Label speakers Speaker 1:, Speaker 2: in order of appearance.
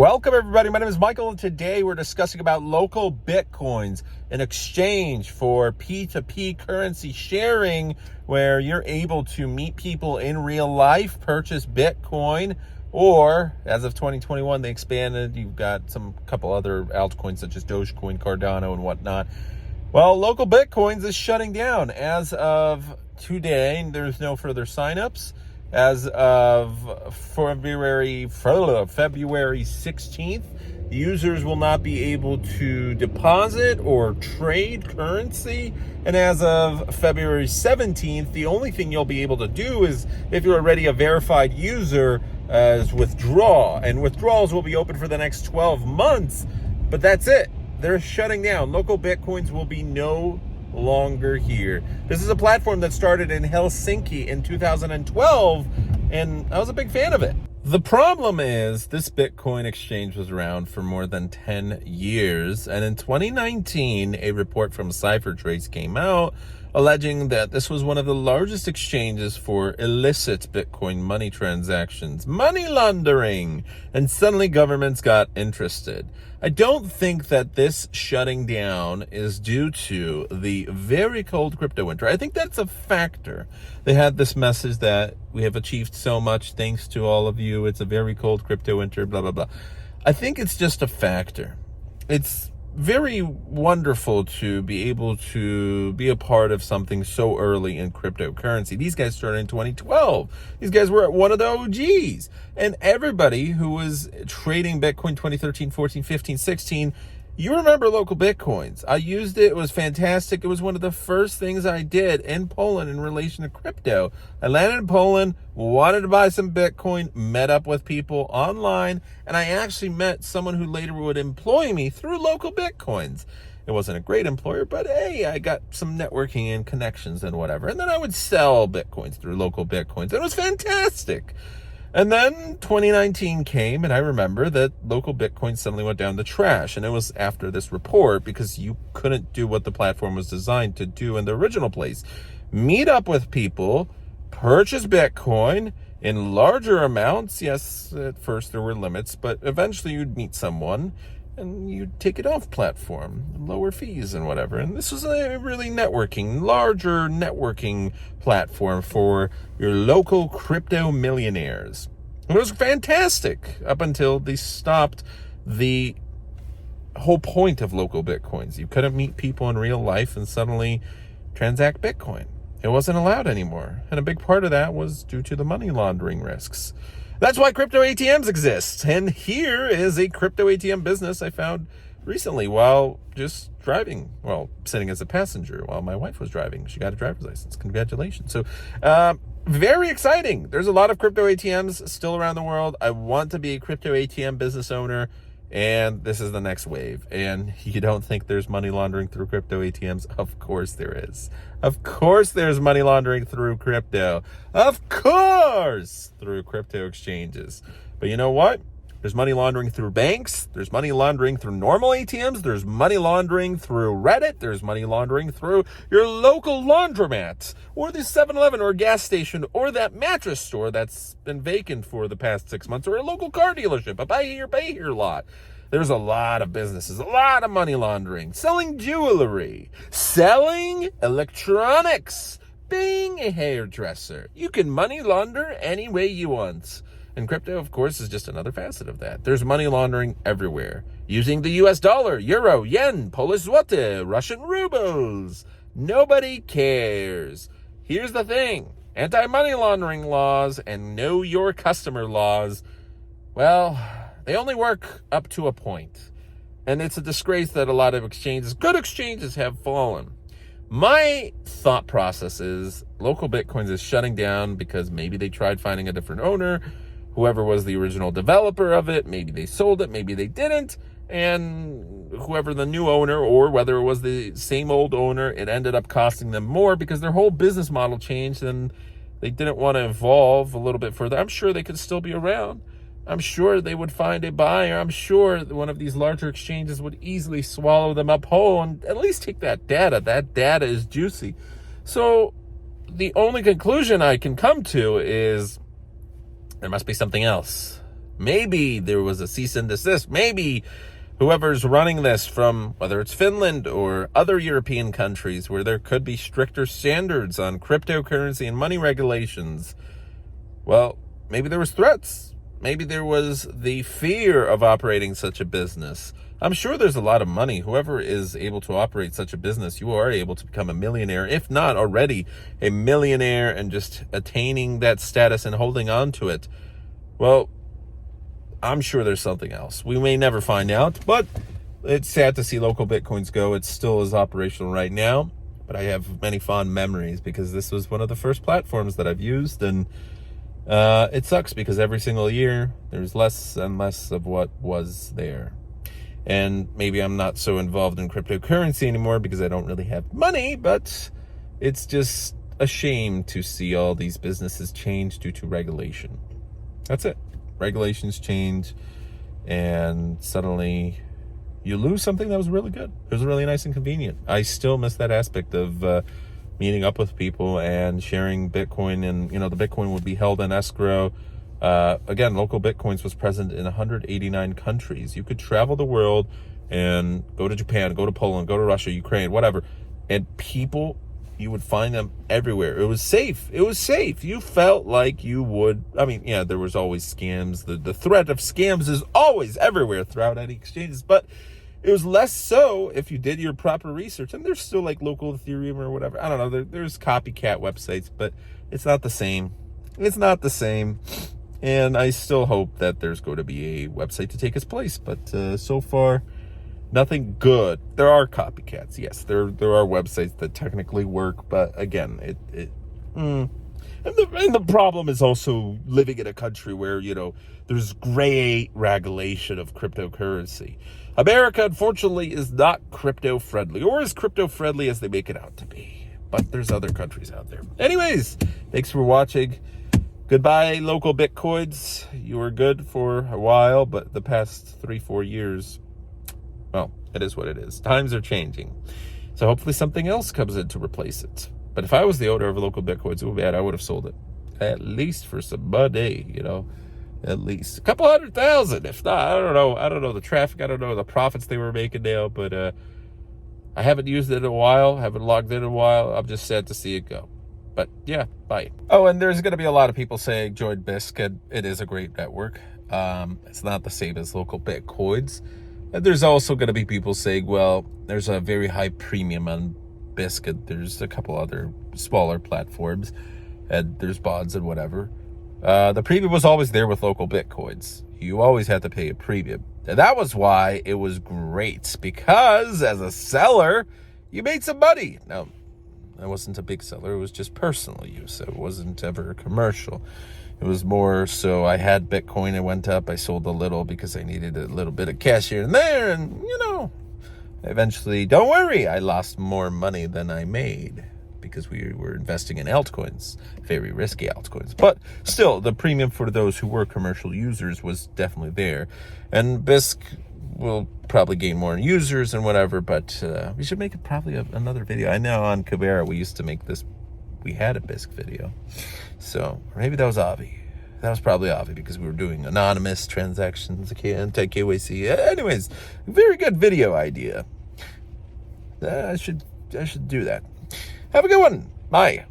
Speaker 1: Welcome everybody, my name is Michael and today we're discussing about LocalBitcoins, an exchange for P2P currency sharing where you're able to meet people in real life, purchase Bitcoin, or as of 2021 they expanded, you've got some couple other altcoins such as Dogecoin, Cardano and whatnot. Well, LocalBitcoins is shutting down as of today. There's no further signups. As of February 16th, users will not be able to deposit or trade currency. And as of February 17th, the only thing you'll be able to do is, if you're already a verified user, is withdraw. And withdrawals will be open for the next 12 months. But that's it. They're shutting down. LocalBitcoins will be no longer here. This is a platform that started in Helsinki in 2012, and I was a big fan of it. The problem is this Bitcoin exchange was around for more than 10 years, and in 2019, a report from CipherTrace came out alleging that this was one of the largest exchanges for illicit Bitcoin money transactions, money laundering, and suddenly governments got interested. I don't think that this shutting down is due to the very cold crypto winter. I think that's a factor. They had this message that we have achieved so much thanks to all of you. It's a very cold crypto winter, blah, blah, blah. I think it's just a factor. It's very wonderful to be able to be a part of something so early in cryptocurrency. These guys started in 2012. These guys were one of the OGs. And everybody who was trading Bitcoin 2013, 14, 15, 16, you remember LocalBitcoins. I used it. It was fantastic. It was one of the first things I did in Poland in relation to crypto. I landed in Poland, wanted to buy some Bitcoin, met up with people online, and I actually met someone who later would employ me through LocalBitcoins. It wasn't a great employer, but hey, I got some networking and connections and whatever. And then I would sell Bitcoins through LocalBitcoins. It was fantastic. And then 2019 came, and I remember that LocalBitcoin suddenly went down the trash. And it was after this report, because you couldn't do what the platform was designed to do in the original place. Meet up with people, purchase Bitcoin in larger amounts. Yes, at first there were limits, but eventually you'd meet someone and you'd take it off platform, lower fees and whatever. And this was a really larger networking platform for your local crypto millionaires. And it was fantastic up until they stopped the whole point of LocalBitcoins. You couldn't meet people in real life and suddenly transact Bitcoin. It wasn't allowed anymore. And a big part of that was due to the money laundering risks. That's why crypto ATMs exist. And here is a crypto ATM business I found recently while just driving. Well, sitting as a passenger while my wife was driving. She got a driver's license. Congratulations. So, very exciting. There's a lot of crypto ATMs still around the world. I want to be a crypto ATM business owner, and this is the next wave. And you don't think there's money laundering through crypto ATMs? Of course there is. Of course there's money laundering through crypto. Of course through crypto exchanges. But you know what? There's money laundering through banks. There's money laundering through normal ATMs. There's money laundering through Reddit. There's money laundering through your local laundromat or the 7-Eleven or gas station or that mattress store that's been vacant for the past 6 months, or a local car dealership, a buy here, pay here lot. There's a lot of businesses, a lot of money laundering, selling jewelry, selling electronics, being a hairdresser. You can money launder any way you want. And crypto, of course, is just another facet of that. There's money laundering everywhere. Using the US dollar, euro, yen, Polish zloty, Russian rubles. Nobody cares. Here's the thing. Anti-money laundering laws and know your customer laws, well, they only work up to a point. And it's a disgrace that a lot of exchanges, good exchanges, have fallen. My thought process is LocalBitcoins is shutting down because maybe they tried finding a different owner. Whoever was the original developer of it, maybe they sold it, maybe they didn't. And whoever the new owner, or whether it was the same old owner, it ended up costing them more because their whole business model changed and they didn't want to evolve a little bit further. I'm sure they could still be around. I'm sure they would find a buyer. I'm sure one of these larger exchanges would easily swallow them up whole and at least take that data. That data is juicy. So the only conclusion I can come to is there must be something else. Maybe there was a cease and desist. Maybe whoever's running this from, whether it's Finland or other European countries where there could be stricter standards on cryptocurrency and money regulations, well, maybe there was threats. Maybe there was the fear of operating such a business. I'm sure there's a lot of money. Whoever is able to operate such a business, you are able to become a millionaire, if not already a millionaire, and just attaining that status and holding on to it. Well, I'm sure there's something else. We may never find out, but it's sad to see LocalBitcoins go. It still is operational right now, but I have many fond memories because this was one of the first platforms that I've used, and it sucks because every single year there's less and less of what was there. And maybe I'm not so involved in cryptocurrency anymore because I don't really have money, but it's just a shame to see all these businesses change due to regulation. That's it. Regulations change, and suddenly you lose something that was really good. It was really nice and convenient. I still miss that aspect of meeting up with people and sharing Bitcoin, and the Bitcoin would be held in escrow. Again, LocalBitcoins was present in 189 countries. You could travel the world and go to Japan, go to Poland, go to Russia, Ukraine, whatever, and people, you would find them everywhere. It was safe. It was safe. You felt like you would. I mean, yeah, there was always scams. The threat of scams is always everywhere throughout any exchanges, but it was less so if you did your proper research. And there's still like local Ethereum or whatever. I don't know. There's copycat websites, but it's not the same. It's not the same. And I still hope that there's going to be a website to take its place. But so far, nothing good. There are copycats. Yes, there are websites that technically work. But again, And the problem is also living in a country where, there's gray regulation of cryptocurrency. America, unfortunately, is not crypto-friendly, or as crypto-friendly as they make it out to be. But there's other countries out there. Anyways, thanks for watching. Goodbye, LocalBitcoins. You were good for a while, but the past 3-4 years, well, it is what it is. Times are changing. So hopefully something else comes in to replace it. But if I was the owner of LocalBitcoins, I would have sold it. At least for some money, at least a couple $100,000. If not, I don't know the traffic. I don't know the profits they were making now, but I haven't used it in a while. Haven't logged in a while. I'm just sad to see it go. But yeah, bye. Oh, and there's going to be a lot of people saying join BISC, and it is a great network. It's not the same as LocalBitcoins. And there's also going to be people saying, well, there's a very high premium on BISC, and there's a couple other smaller platforms, and there's bonds and whatever. The premium was always there with LocalBitcoins. You always had to pay a premium. And that was why it was great, because as a seller, you made some money. Now, I wasn't a big seller. It was just personal use. It wasn't ever commercial. It was more so I had Bitcoin. It went up. I sold a little because I needed a little bit of cash here and there. And, eventually, don't worry, I lost more money than I made because we were investing in altcoins, very risky altcoins. But still, the premium for those who were commercial users was definitely there. And BISC will probably gain more users and whatever, but we should make probably another video. I know on Cabrera we used to make this, we had a BISC video. So maybe that was Avi. That was probably Avi because we were doing anonymous transactions, anti-KYC. Anyways, very good video idea. I should do that. Have a good one. Bye.